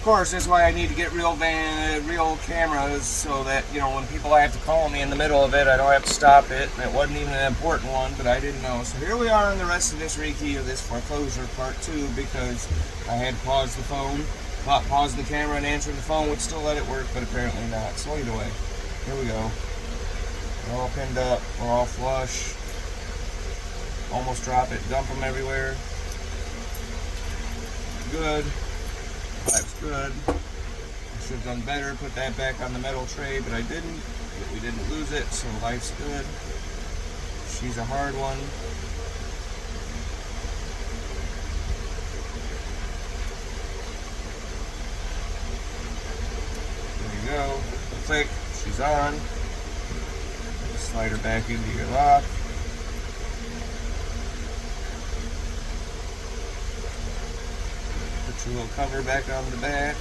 course, that's why I need to get real cameras, so that, you know, when people have to call me in the middle of it, I don't have to stop it. And it wasn't even an important one, but I didn't know. So here we are in the rest of this Rekey, of this foreclosure part 2, because I had to pause the phone. Thought pausing the camera and answering the phone would still let it work, but apparently not. So either way, here we go. We're all pinned up. We're all flush. Almost drop it. Dump them everywhere. Good. Life's good. I should have done better, put that back on the metal tray, but I didn't. But we didn't lose it, so life's good. She's a hard one. There you go. Click. She's on. Slide her back into your lock. Put your little cover back on the back.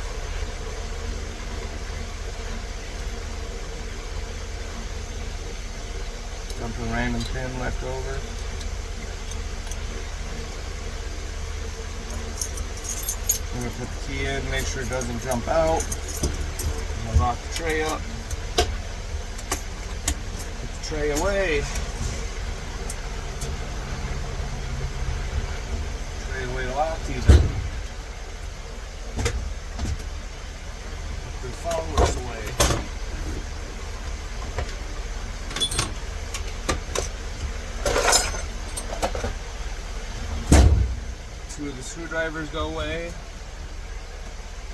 Dump a random pin left over. I'm going to put the key in, make sure it doesn't jump out. I'm going to lock the tray up. Put the tray away. Tray away locked even. Put the followers away. Two of the screwdrivers go away.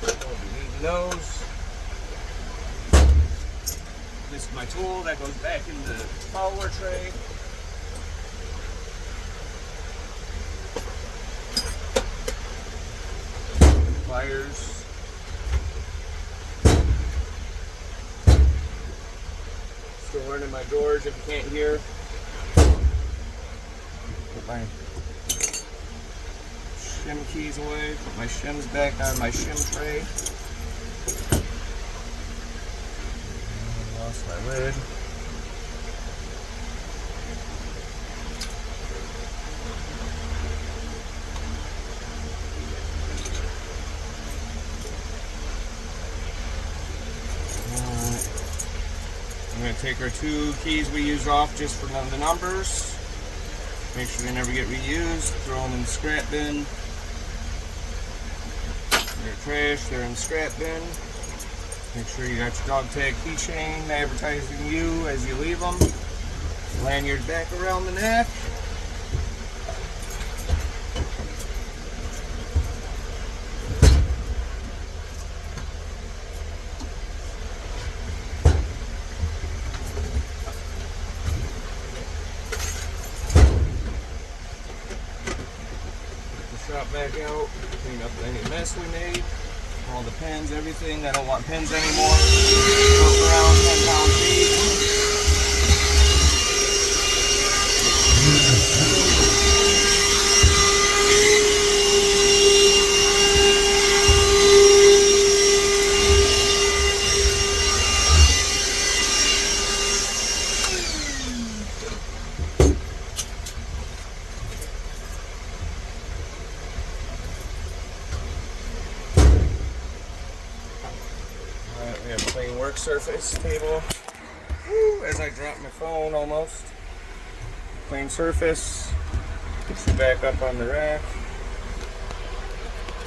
I'll be needing those. This is my tool that goes back in the follower tray. Pliers. Still learning my doors if you can't hear. Put my shim keys away, put my shims back on my shim tray. Lost my lid. I'm going to take our 2 keys we used off just for the numbers. Make sure they never get reused. Throw them in the scrap bin. They're trash, they're in the scrap bin. Make sure you got your dog tag keychain advertising you as you leave them. Lanyard back around the neck. Shop back out, clean up any mess we made, all the pins, everything. I don't want pins anymore. Go around 10-pound feet. We have a plain work surface table. Woo, as I drop my phone almost. Plain surface. Get you back up on the rack.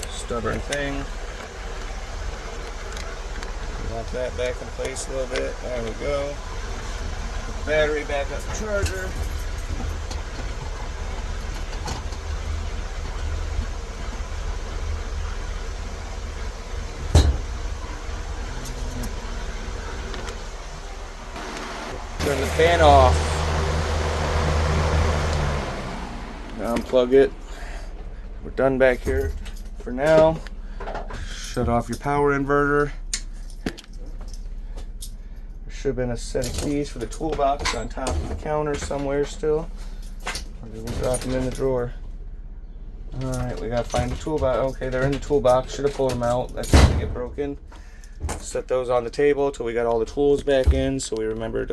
Stubborn thing. Lock that back in place a little bit. There we go. Put the battery back up the charger. Turn the fan off. Unplug it. We're done back here for now. Shut off your power inverter. There should have been a set of keys for the toolbox on top of the counter somewhere still. Or did we drop them in the drawer? Alright, we gotta find the toolbox. Okay, they're in the toolbox. Should have pulled them out. That's going to get broken. Set those on the table till we got all the tools back in, so we remember to